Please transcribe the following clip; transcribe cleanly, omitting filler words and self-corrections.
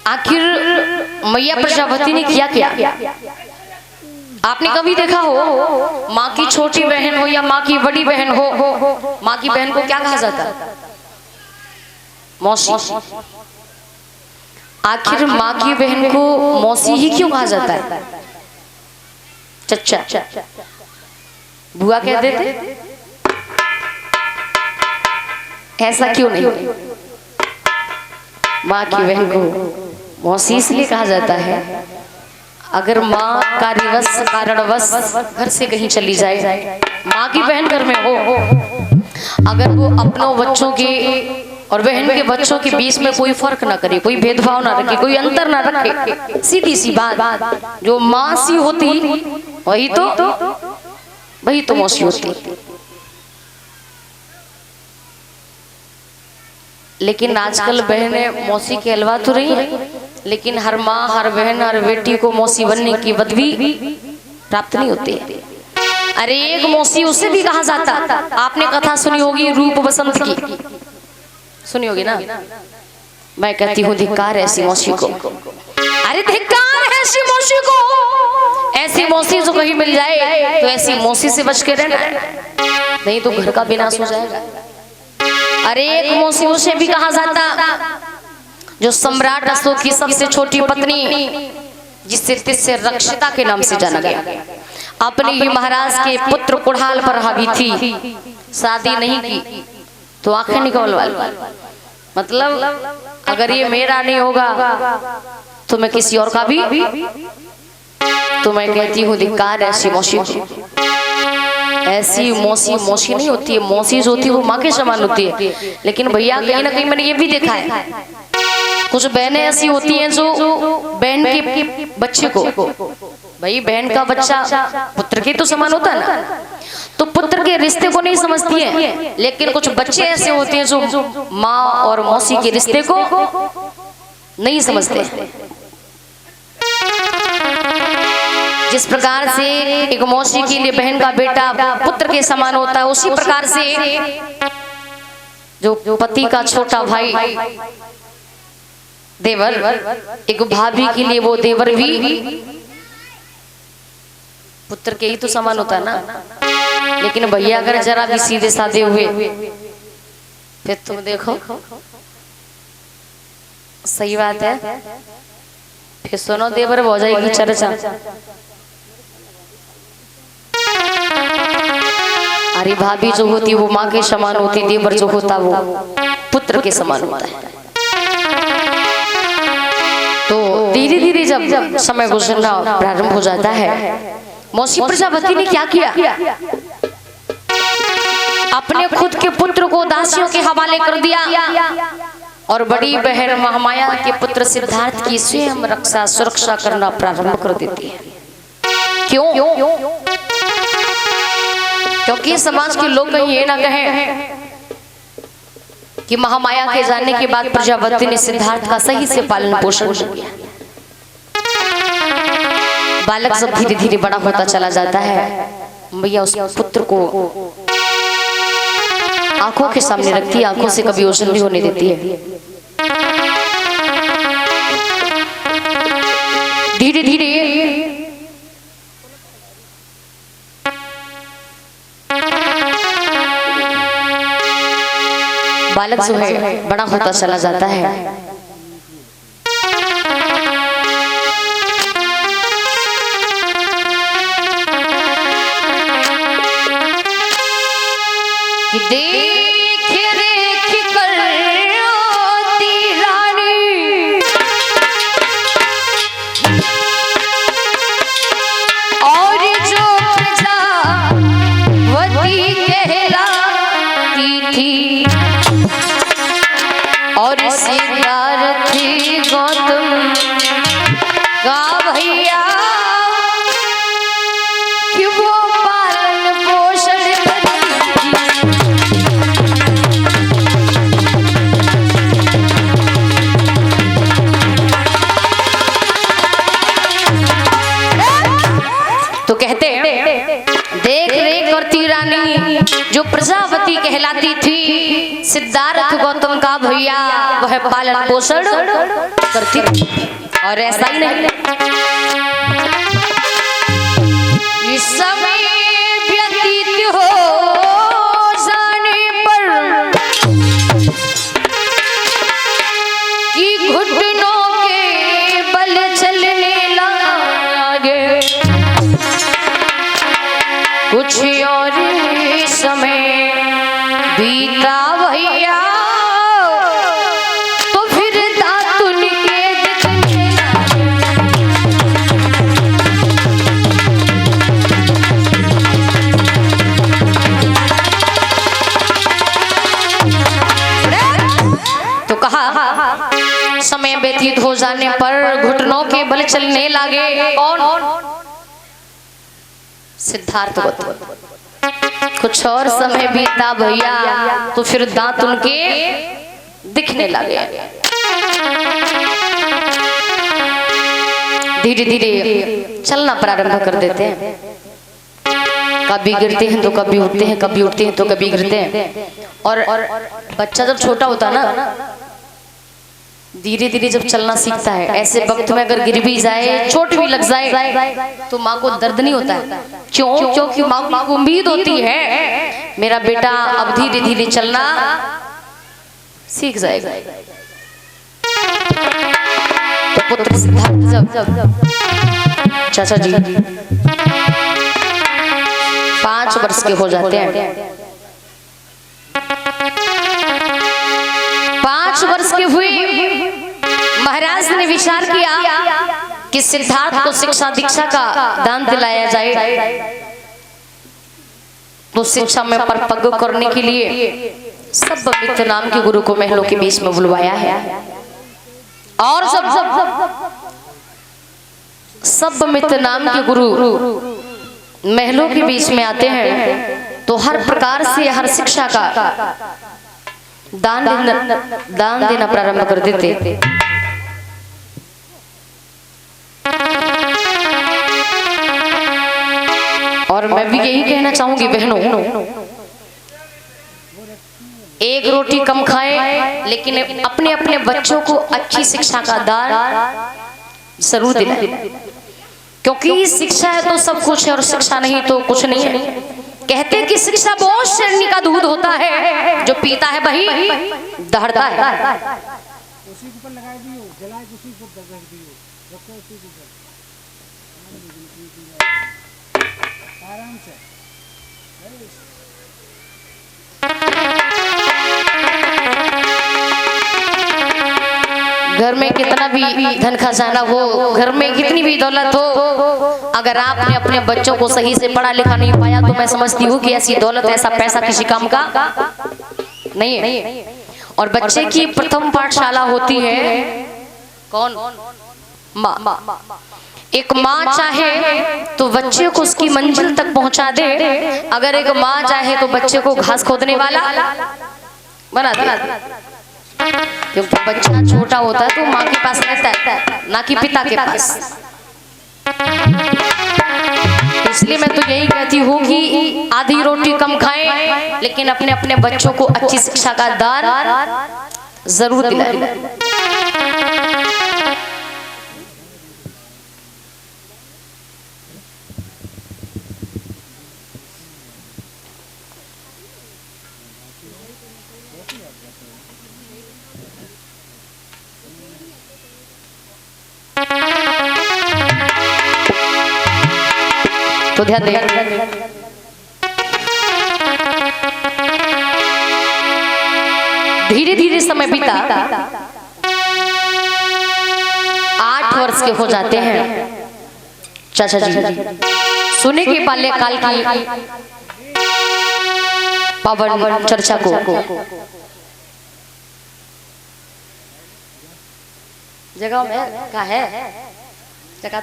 आखिर मैया प्रजापति ने किया क्या? आपने कभी देखा हो माँ की छोटी बहन हो या माँ की बड़ी बहन हो, माँ की बहन को क्या कहा जाता है? मौसी। आखिर माँ की बहन को मौसी ही क्यों कहा जाता है? चच्चा, बुआ कह देते, ऐसा क्यों नहीं? माँ की बहन को मौसी इसलिए कहा जाता है, अगर माँ कारणवश घर से कहीं चली जाए, माँ की बहन घर में हो, अगर वो अपनों बच्चों के और बहन के बच्चों के बीच में कोई फर्क ना करे, कोई भेदभाव ना रखे, कोई अंतर ना रखे, सीधी सी बात, जो माँ सी होती वही तो मौसी होती। लेकिन आजकल बहनें मौसी के हलवा तो रही है, लेकिन हर माँ, हर बहन, हर बेटी को मौसी बनने की पदवी प्राप्त नहीं होती है। अरे एक मौसी उसे भी कहा जाता, आपने कथा सुनी होगी रूप बसंत की, सुनी होगी ना? मैं कहती हूँ धिक्कार ऐसी मौसी को, अरे धिक्कार ऐसी मौसी को, ऐसी मौसी जो कहीं मिल जाए तो ऐसी मौसी से बच के रहना, नहीं तो घर का विनाश हो जाएगा। अरे एक मौसी उसे भी कहा जाता जो सम्राट अशोक की सबसे छोटी पत्नी, जिससे तिस्से रक्षिता के नाम से जाना गया, अपने ही महाराज के पुत्र कुड़ाल पर हावी थी, शादी नहीं की तो आंखें निकलवा, मतलब अगर ये मेरा नहीं होगा तो मैं किसी और का भी, तो मैं कहती हूँ धिक्कार ऐसी मौसी। ऐसी मौसी मौसी नहीं होती है, मौसी जो होती है वो माँ के समान होती है। लेकिन भैया कहीं ना कहीं मैंने ये भी देखा है, कुछ बहनें ऐसी होती हैं जो बहन के बच्चे को, भाई बहन का बच्चा पुत्र के तो समान होता है ना, तो पुत्र के रिश्ते को नहीं समझती है, लेकिन कुछ बच्चे ऐसे होते हैं जो माँ और मौसी के रिश्ते को नहीं समझते। जिस प्रकार से एक मौसी के लिए बहन का बेटा पुत्र के समान होता है, उसी प्रकार से जो पति का छोटा भाई देवर, एक भाभी के लिए वो देवर भी पुत्र के ही तो समान होता है ना। लेकिन भैया अगर जरा भी सीधे साधे हुए फिर तुम देखो, सही बात है, फिर सुनो देवर हो जाएगी चर्चा। अरे भाभी जो होती वो माँ के समान होती, देवर जो होता वो पुत्र के समान होता है। तो धीरे धीरे जब समय गुजरना प्रारंभ हो जाता है, मौसी प्रजापति ने क्या किया? अपने खुद के पुत्र को दासियों के हवाले कर दिया और बड़ी बहन महामाया के पुत्र सिद्धार्थ की स्वयं रक्षा सुरक्षा करना प्रारंभ कर देती है। क्यों? क्योंकि समाज के लोग कहीं ये ना कहें कि महामाया के जाने के बाद प्रजापति ने सिद्धार्थ का सही से पालन पोषण किया। बालक सब धीरे धीरे बड़ा होता चला जाता है, भैया उस पुत्र को आंखों के सामने रखती है, आंखों से कभी ओझल नहीं होने देती है। धीरे धीरे बालक जो है बड़ा होता चला जाता है। कि देख रेख कर रोती रानी, और जो प्रजापति कहलाती थी, और सिद्धार्थ गौतम का भैया कि वो पालन पोषण तो कहते हैं देख रेख करती रानी जो प्रजापति कहलाती थी, सिद्धार्थ गौतम का भैया वह पालन पोषण करती थी। और ऐसा ही नहीं, इस समय व्यतीत हो जाने पर कि घुटनों के बल चलने लगे, कुछ और समय बीता भैया तो फिर दातुन के दिखने लगे। तो कहा समय व्यतीत हो जाने पर घुटनों के बल चलने लगे। कौन? सिद्धार्थ गौतम। कुछ और समय बीता भैया तो फिर दांत उनके दिखने लगे। धीरे धीरे चलना प्रारंभ कर देते हैं। कभी गिरते हैं तो कभी उठते हैं, कभी उठते हैं तो कभी गिरते हैं। और बच्चा जब छोटा होता है ना, धीरे धीरे जब चलना सीखता है, ऐसे वक्त में अगर गिर भी जाए, चोट भी लग जाए तो माँ को दर्द नहीं होता है। क्यों? क्योंकि माँ को उम्मीद होती है मेरा बेटा अब धीरे धीरे चलना सीख जाएगा। तो पुत्र सिद्धार्थ जब चाचा जी 5 वर्ष के हो जाते हैं, 5 वर्ष के हुए, महाराज ने विचार किया कि सिद्धार्थ को शिक्षा दीक्षा का दान दिलाया जाए। तो शिक्षा में परिपक्व करने के लिए सब्बमित नाम के गुरु को महलों के बीच में बुलवाया है। और जब सब्बमित नाम के गुरु महलों के बीच में आते हैं तो हर प्रकार से हर शिक्षा का दान देना प्रारंभ कर देते। और मैं भी यही कहना चाहूंगी बहनों, एक रोटी कम खाएं लेकिन अपने अपने बच्चों को अच्छी शिक्षा का दान जरूर दिलाएं। क्योंकि शिक्षा है तो सब कुछ है और शिक्षा नहीं तो कुछ नहीं है। कहते कि शिक्षा बहुत शेरनी का दूध होता है, जो पीता है वही दहड़ता है। उसी के ऊपर लगा दियो, जलाए उसी को रख दियो, रखो उसी के ऊपर आराम से। घर में कितना भी धन खजाना हो, घर में कितनी भी दौलत हो, अगर आपने अपने बच्चों को सही से पढ़ा लिखा नहीं पाया तो मैं समझती हूँ कि ऐसी दौलत, ऐसा पैसा किसी काम का नहीं है। और बच्चे की प्रथम पाठशाला होती है कौन? माँ। एक माँ चाहे तो बच्चे को उसकी मंजिल तक पहुंचा दे, अगर एक माँ चाहे तो बच्चे को घास खोदने वाला बना दे। क्योंकि बच्चा छोटा होता है तो माँ के पास रहता है, ना कि पिता के पास। इसलिए मैं तो यही कहती हूँ कि आधी रोटी कम खाएं लेकिन अपने अपने बच्चों को अच्छी शिक्षा का दान जरूर दिलाएं। तो ध्यान दें, धीरे धीरे समय बीता, 8 वर्ष के हो जाते हैं। चाचा जी सुने के बाल्यकाल की पावन चर्चा को जगह में का है, जगह